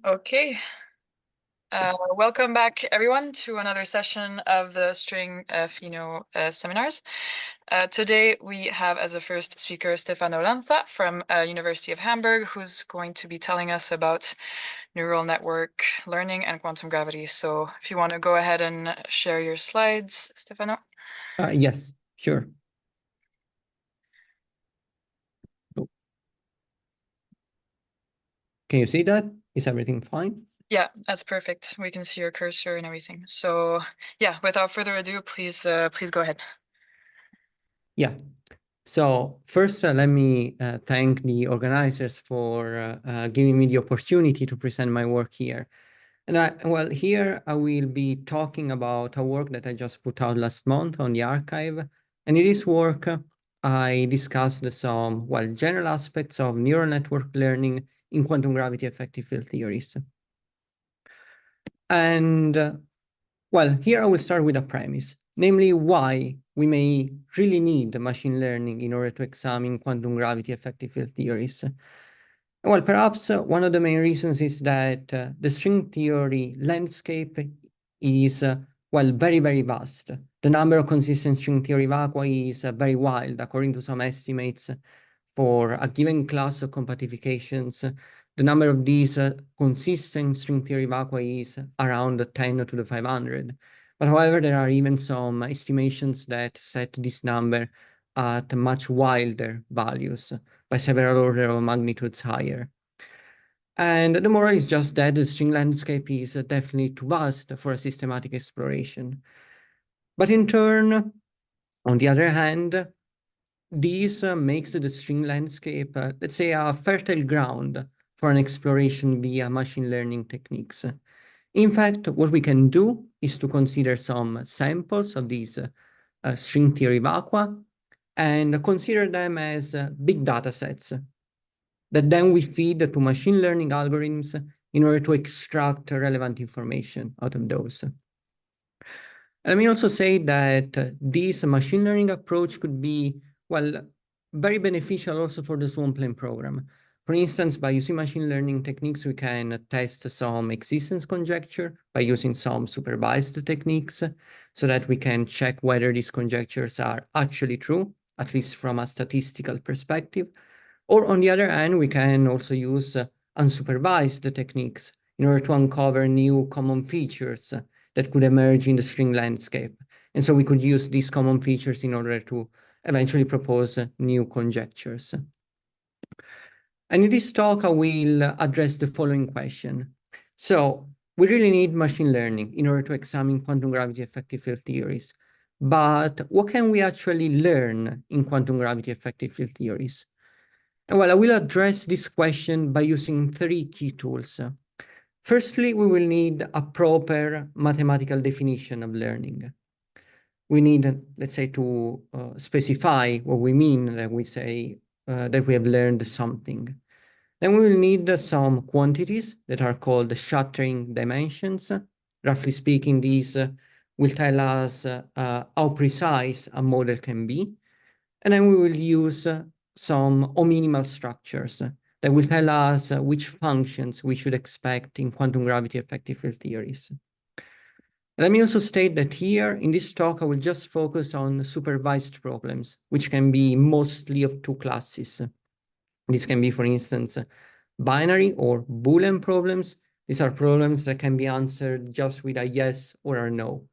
Okay. Welcome back, everyone, to another session of the String Fino seminars. Today, we have as a first speaker Stefano Lanza from University of Hamburg, who's going to be telling us about neural network learning and quantum gravity. So if you want to go ahead and share your slides, Stefano. Yes, sure. Oh. Can you see that? Is everything fine? Yeah, that's perfect. We can see your cursor and everything. So yeah, without further ado, please go ahead. Yeah. So first, let me thank the organizers for giving me the opportunity to present my work here. And here I will be talking about a work that I just put out last month on the archive. And in this work, I discussed some, general aspects of neural network learning in quantum gravity effective field theories. And here I will start with a premise, namely why we may really need machine learning in order to examine quantum gravity effective field theories. Well, perhaps one of the main reasons is that the string theory landscape is, very, very vast. The number of consistent string theory vacui is very wild, according to some estimates. For a given class of compactifications, the number of these consistent string theory vacui is around 10 to the 500. But however, there are even some estimations that set this number at much wilder values, by several order of magnitudes higher. And the moral is just that the string landscape is definitely too vast for a systematic exploration. But in turn, on the other hand, this makes the string landscape, let's say, a fertile ground for an exploration via machine learning techniques. In fact, what we can do is to consider some samples of these string theory vacua and consider them as big data sets that then we feed to machine learning algorithms in order to extract relevant information out of those. Let me also say that this machine learning approach could be, very beneficial also for the Swan plane program. For instance, by using machine learning techniques, we can test some existence conjecture by using some supervised techniques so that we can check whether these conjectures are actually true, at least from a statistical perspective. Or on the other hand, we can also use unsupervised techniques in order to uncover new common features that could emerge in the string landscape. And so we could use these common features in order to eventually propose new conjectures. And in this talk, I will address the following question. So we really need machine learning in order to examine quantum gravity effective field theories. But what can we actually learn in quantum gravity effective field theories? Well, I will address this question by using three key tools. Firstly, we will need a proper mathematical definition of learning. We need, let's say, to specify what we mean when we say that we have learned something. Then we will need some quantities that are called shuttering dimensions. Roughly speaking, these will tell us how precise a model can be. And then we will use some ominimal structures that will tell us which functions we should expect in quantum gravity effective field theories. Let me also state that here in this talk, I will just focus on supervised problems, which can be mostly of two classes. This can be, for instance, binary or Boolean problems. These are problems that can be answered just with a yes or a no.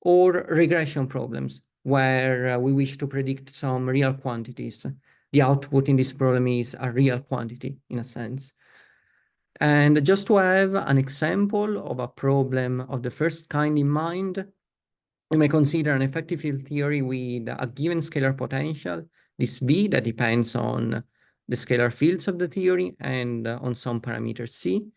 Or regression problems, where we wish to predict some real quantities. The output in this problem is a real quantity, in a sense. And just to have an example of a problem of the first kind in mind, we may consider an effective field theory with a given scalar potential, this V that depends on the scalar fields of the theory and on some parameter C.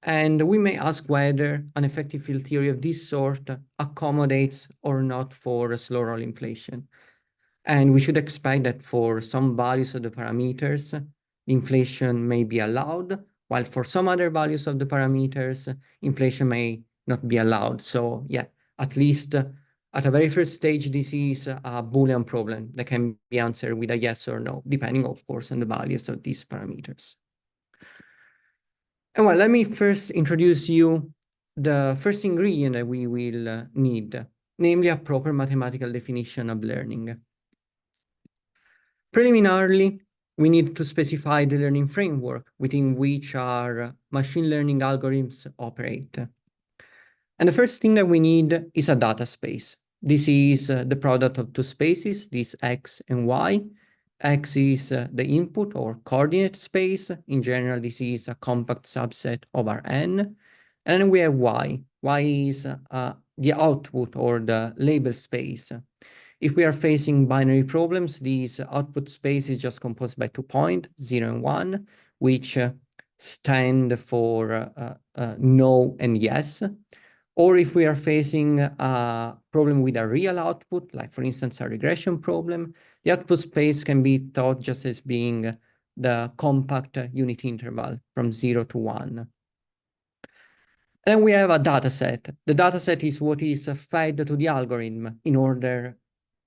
And we may ask whether an effective field theory of this sort accommodates or not for a slow roll inflation. And we should expect that for some values of the parameters, inflation may be allowed, while for some other values of the parameters, inflation may not be allowed. So yeah, at least at a very first stage, this is a Boolean problem that can be answered with a yes or no, depending, of course, on the values of these parameters. And well, let me first introduce you the first ingredient that we will need, namely a proper mathematical definition of learning. Preliminarily, we need to specify the learning framework within which our machine learning algorithms operate. And the first thing that we need is a data space. This is the product of two spaces, this X and Y. X is the input or coordinate space. In general, this is a compact subset of our N. And then we have Y. Y is the output or the label space. If we are facing binary problems, this output space is just composed by 2 points, 0 and 1, which stand for no and yes. Or if we are facing a problem with a real output, like for instance, a regression problem, the output space can be thought just as being the compact unit interval from 0 to 1. And we have a data set. The data set is what is fed to the algorithm in order,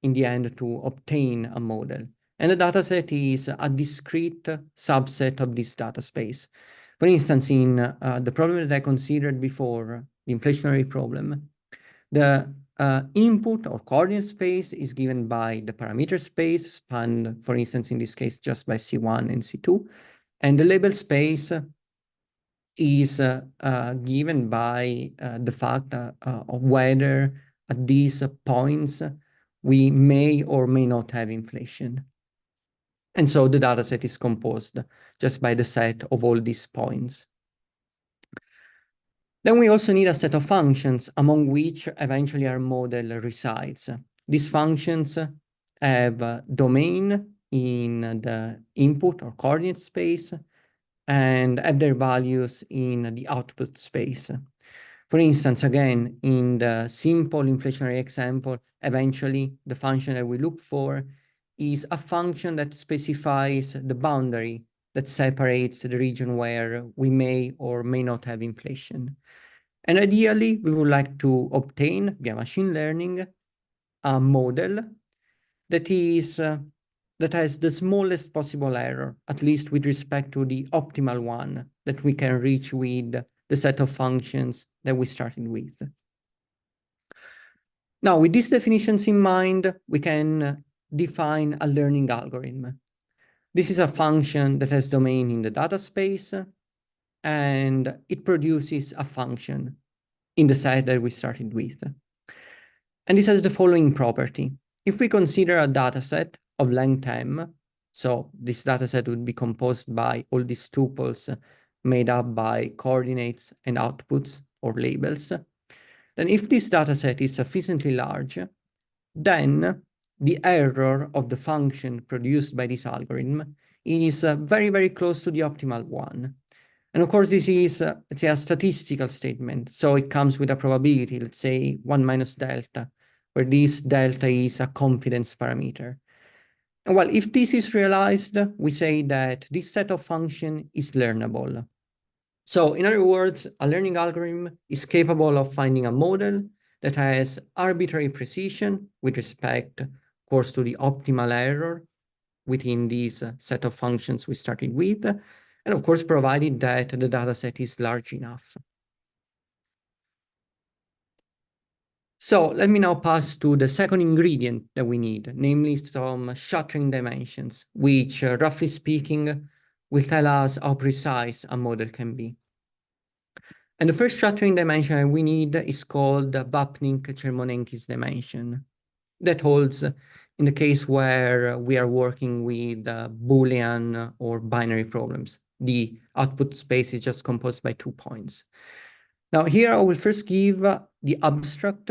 in the end, to obtain a model. And the data set is a discrete subset of this data space. For instance, in the problem that I considered before, the inflationary problem, the input or coordinate space is given by the parameter space, spanned, for instance, in this case, just by C1 and C2. And the label space is given by the fact of whether at these points we may or may not have inflation. And so the data set is composed just by the set of all these points. Then we also need a set of functions among which eventually our model resides. These functions have a domain in the input or coordinate space and have their values in the output space. For instance, again, in the simple inflationary example, eventually the function that we look for is a function that specifies the boundary that separates the region where we may or may not have inflation. And ideally, we would like to obtain, via machine learning, a model that is that has the smallest possible error, at least with respect to the optimal one that we can reach with the set of functions that we started with. Now, with these definitions in mind, we can define a learning algorithm. This is a function that has domain in the data space, and it produces a function in the set that we started with. And this has the following property. If we consider a data set of length m, so this data set would be composed by all these tuples made up by coordinates and outputs or labels, then if this data set is sufficiently large, then the error of the function produced by this algorithm is very, very close to the optimal one. And of course, this is, let's say, a statistical statement. So it comes with a probability, let's say 1 minus delta, where this delta is a confidence parameter. And well, if this is realized, we say that this set of function is learnable. So in other words, a learning algorithm is capable of finding a model that has arbitrary precision with respect, of course, to the optimal error within this set of functions we started with, and of course, provided that the data set is large enough. So let me now pass to the second ingredient that we need, namely some shuttering dimensions, which, roughly speaking, will tell us how precise a model can be. And the first shuttering dimension we need is called the Vapnik-Chermonenkis dimension. That holds in the case where we are working with Boolean or binary problems. The output space is just composed by 2 points. Now here I will first give the abstract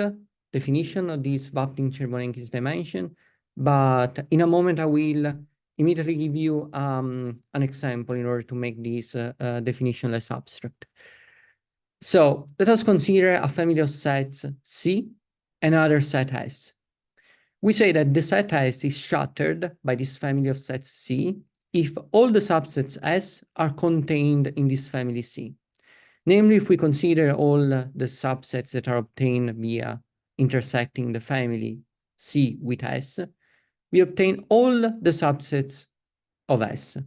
definition of this Vapnik-Chermonenkis dimension, but in a moment I will immediately give you an example in order to make this definition less abstract. So let us consider a family of sets C and another set S. We say that the set S is shuttered by this family of sets C if all the subsets S are contained in this family C. Namely, if we consider all the subsets that are obtained via intersecting the family C with S, we obtain all the subsets of S.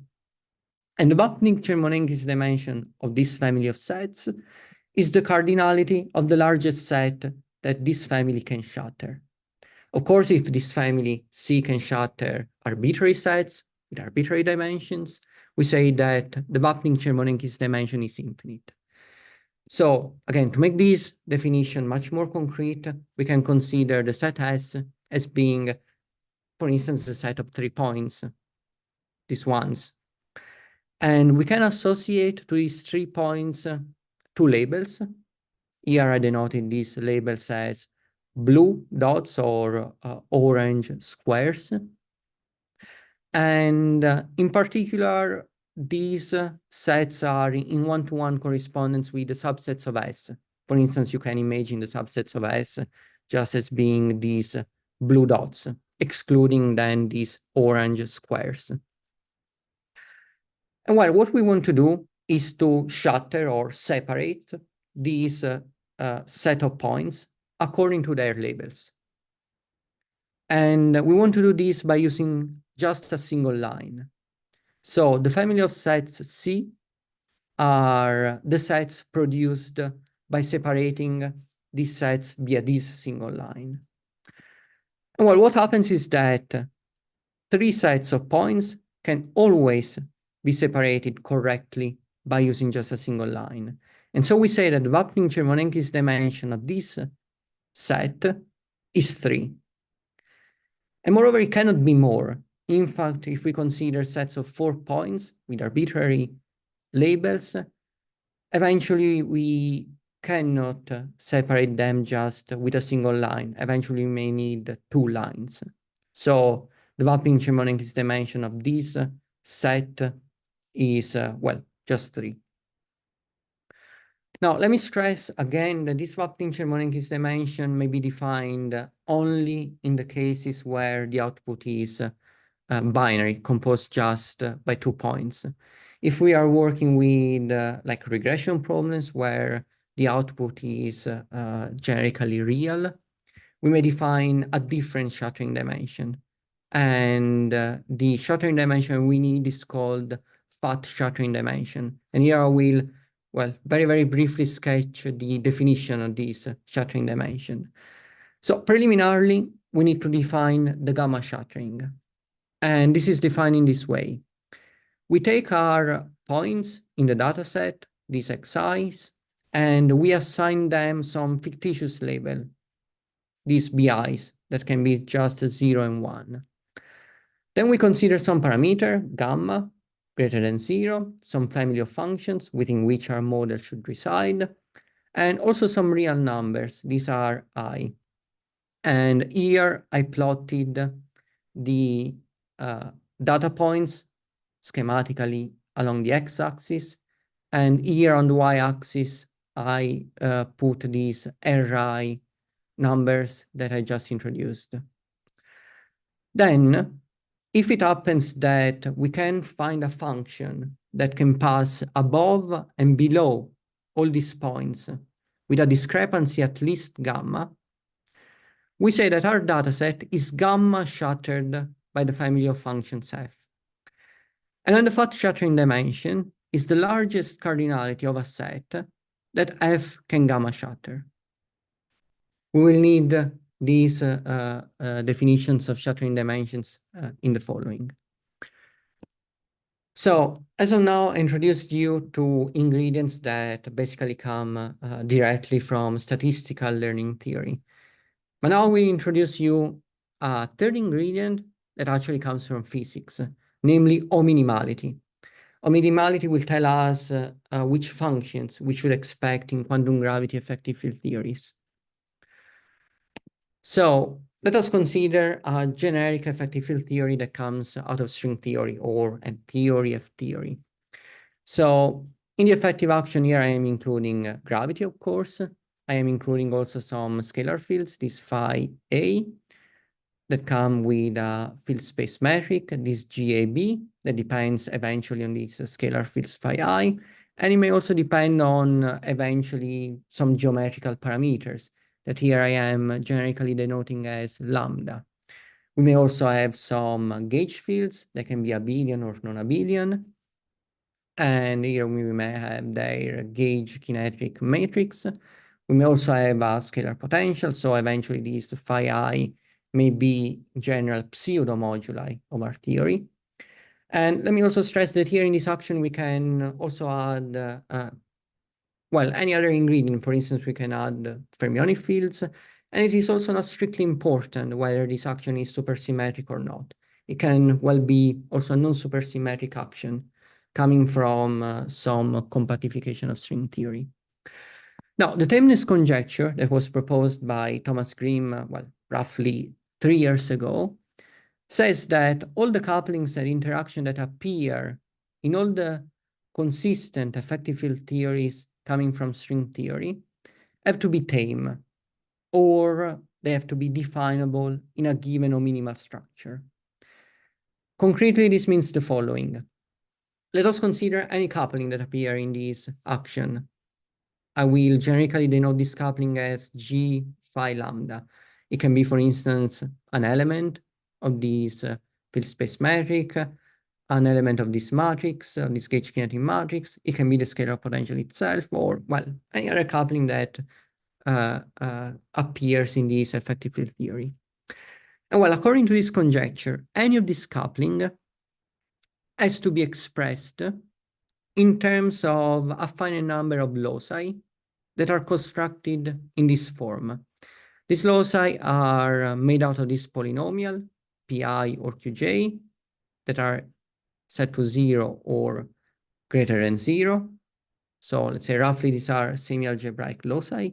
And the Vapnik-Chermonenkis dimension of this family of sets is the cardinality of the largest set that this family can shatter. Of course, if this family C can shatter arbitrary sets with arbitrary dimensions, we say that the Vapnik-Chermonenkis dimension is infinite. So again, to make this definition much more concrete, we can consider the set S as being, for instance, a set of 3 points, these ones. And we can associate to these 3 points 2 labels. Here I denoted these labels as blue dots or orange squares. And in particular, these sets are in one-to-one correspondence with the subsets of S. For instance, you can imagine the subsets of S just as being these blue dots, excluding then these orange squares. And well, what we want to do is to shatter or separate these set of points according to their labels. And we want to do this by using just a single line. So the family of sets C are the sets produced by separating these sets via this single line. And well, what happens is that 3 sets of points can always be separated correctly by using just a single line. And so we say that the Vapnik-Chermonenkis dimension of this set is 3. And moreover, it cannot be more. In fact, if we consider sets of 4 points with arbitrary labels, eventually we cannot separate them just with a single line. Eventually, we may need 2 lines. So the Vapnik-Chermonenkis dimension of this set is, well, just 3. Now, let me stress again that this Vapnik-Chermonenkis dimension may be defined only in the cases where the output is binary, composed just by 2 points. If we are working with like regression problems where the output is generically real, we may define a different shuttering dimension. And the shuttering dimension we need is called fat shuttering dimension. And here I will, well, very, very briefly sketch the definition of this shuttering dimension. So preliminarily, we need to define the gamma shuttering. And this is defined in this way. We take our points in the dataset, these xi's, and we assign them some fictitious label, these bi's, that can be just 0 and 1. Then we consider some parameter, gamma, greater than 0, some family of functions within which our model should reside, and also some real numbers. These are I. And here I plotted the data points schematically along the x-axis. And here on the y-axis, I put these Ri numbers that I just introduced. Then, if it happens that we can find a function that can pass above and below all these points with a discrepancy at least gamma, we say that our dataset is gamma shattered by the family of functions f. And then the fat shattering dimension is the largest cardinality of a set that f can gamma shatter. We will need these definitions of shattering dimensions in the following. So as of now, I introduced you to ingredients that basically come directly from statistical learning theory. But now we introduce you a third ingredient that actually comes from physics, namely ominimality. Ominimality will tell us which functions we should expect in quantum gravity effective field theories. So let us consider a generic effective field theory that comes out of string theory or a theory of theory. So in the effective action here, I am including gravity, of course. I am including also some scalar fields, this phi A, that come with a field space metric, this GAB, that depends eventually on these scalar fields phi I, and it may also depend on eventually some geometrical parameters that here I am generically denoting as lambda. We may also have some gauge fields that can be abelian or non-abelian. And here we may have their gauge kinetic matrix. We may also have a scalar potential, so eventually these phi I may be general pseudo-moduli of our theory. And let me also stress that here in this action, we can also add, well, any other ingredient. For instance, we can add fermionic fields, and it is also not strictly important whether this action is supersymmetric or not. It can well be also a non-supersymmetric action coming from some compactification of string theory. Now, the tameness conjecture that was proposed by Thomas Grimm, well, roughly 3 years ago, says that all the couplings and interaction that appear in all the consistent effective field theories coming from string theory have to be tame, or they have to be definable in a given or minimal structure. Concretely, this means the following. Let us consider any coupling that appear in this action. I will generically denote this coupling as G phi lambda. It can be, for instance, an element of this field space metric, an element of this matrix, this gauge kinetic matrix. It can be the scalar potential itself, or, well, any other coupling that appears in this effective field theory. And well, according to this conjecture, any of this coupling has to be expressed in terms of a finite number of loci that are constructed in this form. These loci are made out of this polynomial, pi or qj, that are set to 0 or greater than 0. So let's say roughly these are semi-algebraic loci.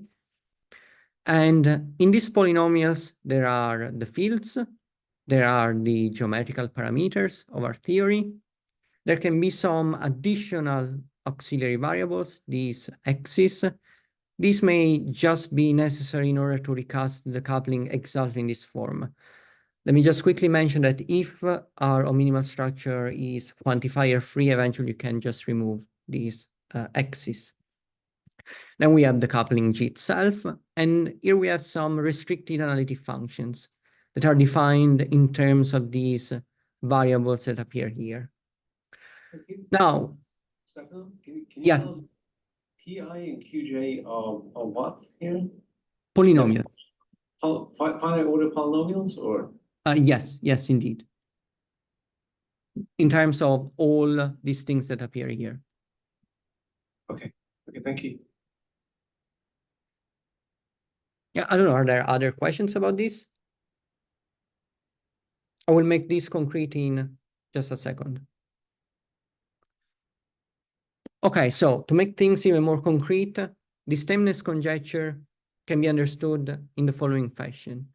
And in these polynomials, there are the fields, there are the geometrical parameters of our theory. There can be some additional auxiliary variables, these x's. These may just be necessary in order to recast the coupling exactly in this form. Let me just quickly mention that if our minimal structure is quantifier free, eventually you can just remove these x's. Then we have the coupling G itself, and here we have some restricted analytic functions that are defined in terms of these variables that appear here. Now, Stefano, can you yeah, tell us PI and QJ are what here? polynomials. Finite order polynomials, or? Yes, yes, indeed. In terms of all these things that appear here. Okay, thank you. Yeah, I don't know, are there other questions about this? I will make this concrete in just a second. Okay, so to make things even more concrete, this tameness conjecture can be understood in the following fashion.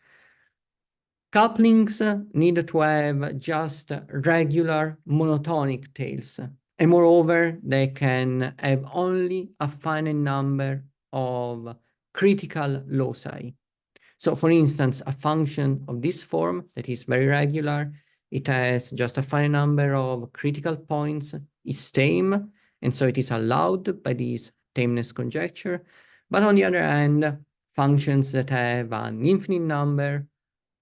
Couplings need to have just regular monotonic tails. And moreover, they can have only a finite number of critical loci. So for instance, a function of this form that is very regular, it has just a finite number of critical points, is tame, and so it is allowed by this tameness conjecture. But on the other hand, functions that have an infinite number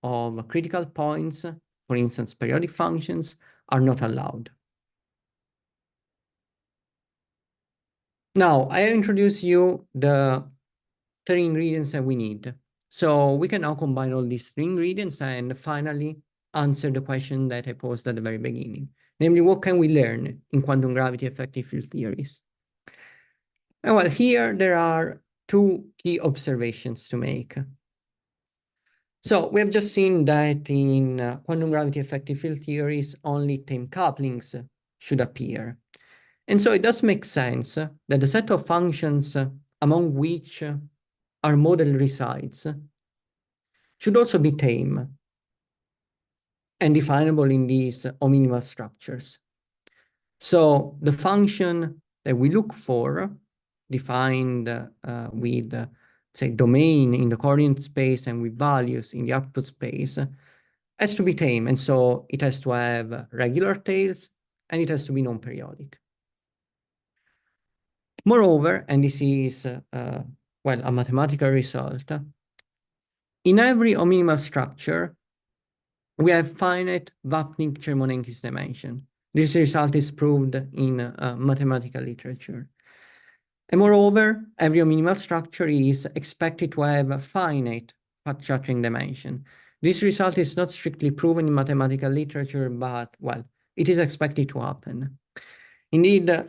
of critical points, for instance, periodic functions, are not allowed. Now, I introduce you the 3 ingredients that we need. So we can now combine all these 3 ingredients and finally answer the question that I posed at the very beginning. Namely, what can we learn in quantum gravity effective field theories? And well, here there are 2 key observations to make. So we have just seen that in quantum gravity effective field theories, only tame couplings should appear. And so it does make sense that the set of functions among which our model resides should also be tame and definable in these minimal structures. So the function that we look for, defined with, say, domain in the coordinate space and with values in the output space, has to be tame. And so it has to have regular tails and it has to be non-periodic. Moreover, and this is, well, a mathematical result, in every minimal structure, we have finite Vapnik-Chermonenkis dimension. This result is proved in mathematical literature. And moreover, every minimal structure is expected to have a finite shuttering dimension. This result is not strictly proven in mathematical literature, but, well, it is expected to happen. Indeed,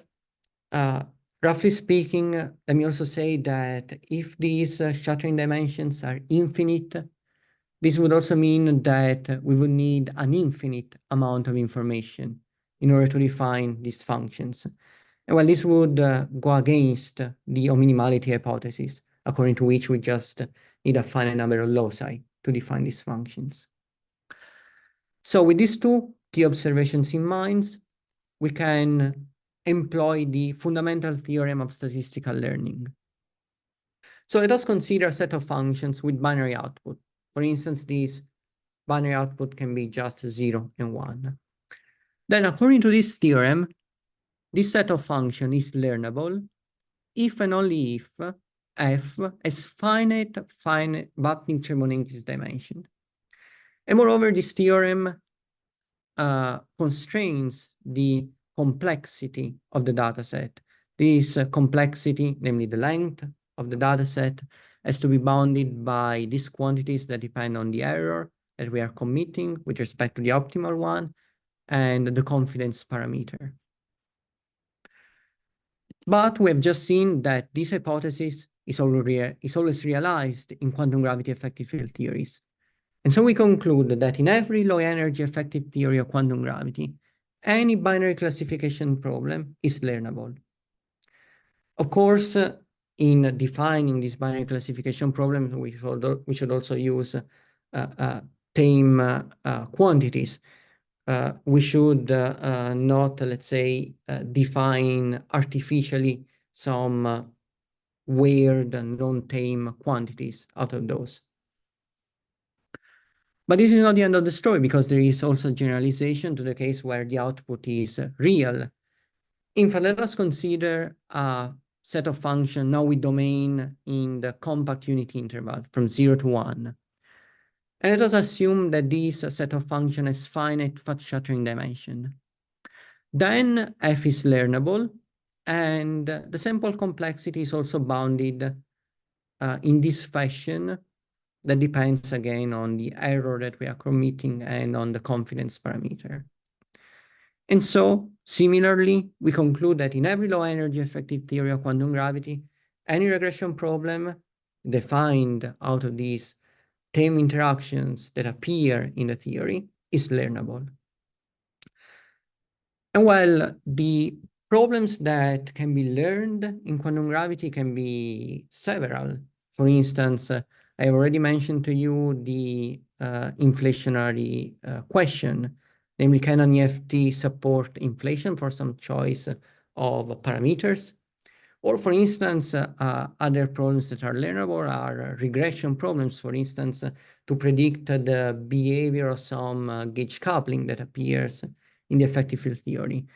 roughly speaking, let me also say that if these shuttering dimensions are infinite, this would also mean that we would need an infinite amount of information in order to define these functions. And well, this would go against the minimality hypothesis, according to which we just need a finite number of loci to define these functions. So with these two key observations in mind, we can employ the fundamental theorem of statistical learning. So let us consider a set of functions with binary output. For instance, this binary output can be just 0 and 1. Then according to this theorem, this set of functions is learnable if and only if f has finite Vapnik-Chermonenko dimension. And moreover, this theorem constrains the complexity of the dataset. This complexity, namely the length of the dataset, has to be bounded by these quantities that depend on the error that we are committing with respect to the optimal one and the confidence parameter. But we have just seen that this hypothesis is always realized in quantum gravity effective field theories. And so we conclude that in every low-energy effective theory of quantum gravity, any binary classification problem is learnable. Of course, in defining this binary classification problem, we should also use tame quantities. We should not, let's say, define artificially some weird and non-tame quantities out of those. But this is not the end of the story, because there is also generalization to the case where the output is real. In fact, let us consider a set of functions now with domain in the compact unity interval from 0 to 1. And let us assume that this set of functions has finite fast shuttering dimension. Then f is learnable, and the sample complexity is also bounded in this fashion that depends again on the error that we are committing and on the confidence parameter. And so, similarly, we conclude that in every low-energy effective theory of quantum gravity, any regression problem defined out of these tame interactions that appear in the theory is learnable. And while the problems that can be learned in quantum gravity can be several. For instance, I have already mentioned to you the inflationary question, namely, can an EFT support inflation for some choice of parameters? Or for instance, other problems that are learnable are regression problems, for instance, to predict the behavior of some gauge coupling that appears in the effective field theory.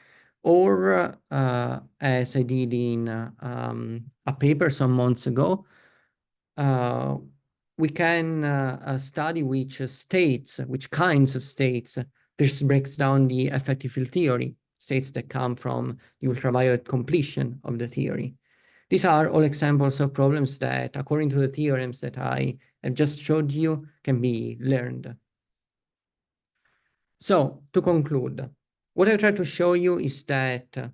Or, as I did in a paper some months ago, we can study which kinds of states this breaks down the effective field theory, states that come from the ultraviolet completion of the theory. These are all examples of problems that, according to the theorems that I have just showed you, can be learned. So, to conclude, what I try to show you is that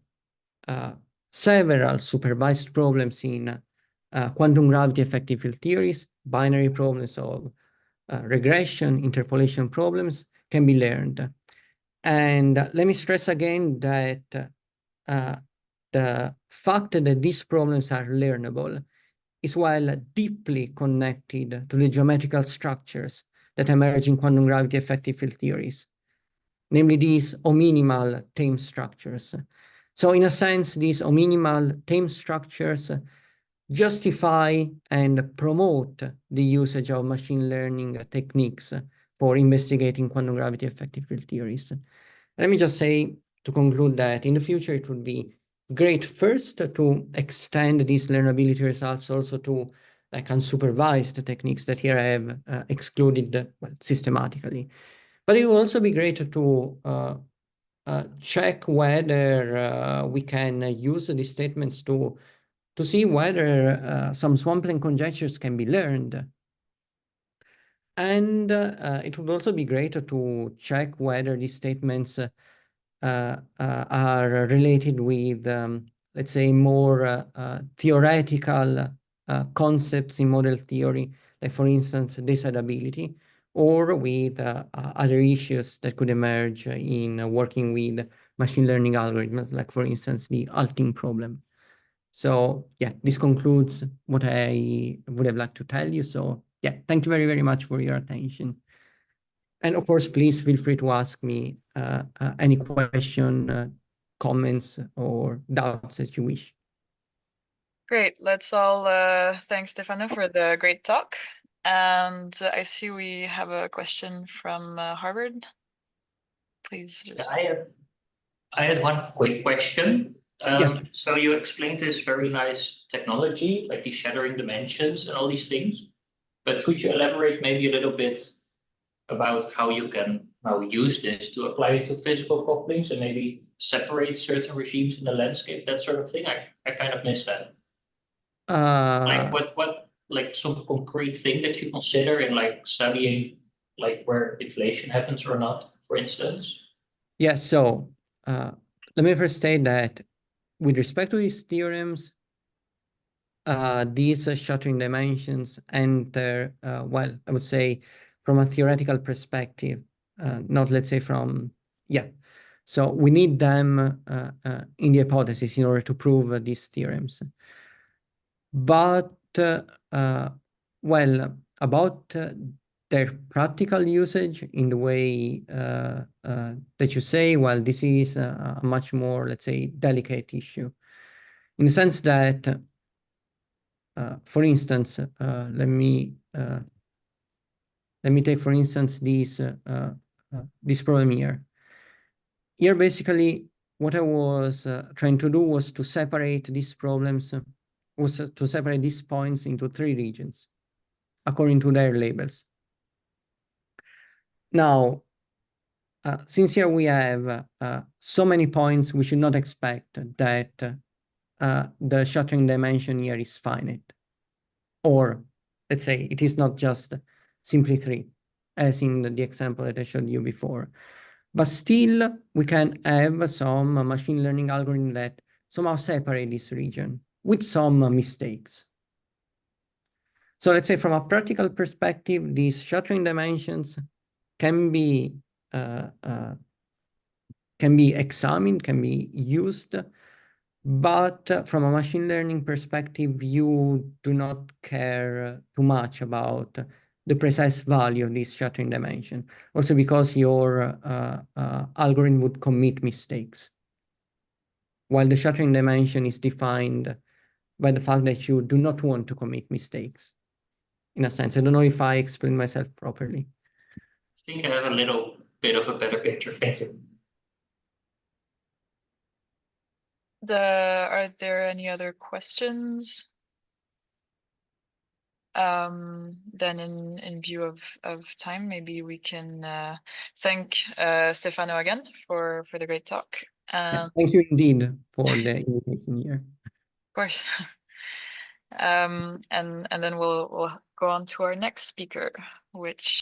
several supervised problems in quantum gravity effective field theories, binary problems of regression, interpolation problems, can be learned. And let me stress again that the fact that these problems are learnable is while deeply connected to the geometrical structures that emerge in quantum gravity effective field theories, namely these ominimal tame structures. So in a sense, these ominimal tame structures justify and promote the usage of machine learning techniques for investigating quantum gravity effective field theories. Let me just say, to conclude, that in the future it would be great first to extend these learnability results also to like unsupervised techniques that here I have excluded systematically. But it will also be great to check whether we can use these statements to see whether some swampland conjectures can be learned. And it would also be great to check whether these statements are related with, let's say, more theoretical concepts in model theory, like, for instance, decidability, or with other issues that could emerge in working with machine learning algorithms, like, for instance, the halting problem. So yeah, this concludes what I would have liked to tell you. So yeah, thank you very, very much for your attention. And of course, please feel free to ask me any question, comments, or doubts that you wish. Great. Let's all thank Stefano for the great talk. And I see we have a question from Harvard. Please just. I had one quick question. Yeah. So you explained this very nice technology, like these shattering dimensions and all these things. But could you elaborate maybe a little bit about how you can now use this to apply it to physical couplings and maybe separate certain regimes in the landscape, that sort of thing? I kind of missed that. Like what like some concrete thing that you consider in like studying like where inflation happens or not, for instance? Yeah, so let me first state that with respect to these theorems, these shuttering dimensions enter, well, I would say from a theoretical perspective, not, let's say, from, yeah. So we need them in the hypothesis in order to prove these theorems. But, well, about their practical usage in the way that you say, well, this is a much more, let's say, delicate issue, in the sense that, for instance, let me take, for instance, this problem here. Here, basically, what I was trying to do was to separate these problems, was to separate these points into 3 regions, according to their labels. Now, since here we have so many points, we should not expect that the shuttering dimension here is finite. Or, let's say, it is not just simply 3, as in the example that I showed you before. But still, we can have some machine learning algorithm that somehow separate this region with some mistakes. So let's say from a practical perspective, these shuttering dimensions can be examined, can be used, but from a machine learning perspective, you do not care too much about the precise value of this shuttering dimension, also because your algorithm would commit mistakes, while the shuttering dimension is defined by the fact that you do not want to commit mistakes, in a sense. I don't know if I explained myself properly. I think I have a little bit of a better picture. Thank you. Are there any other questions? Then in view of time, maybe we can thank Stefano again for the great talk. Yeah, thank you indeed for the invitation here. Of course. And then we'll go on to our next speaker, which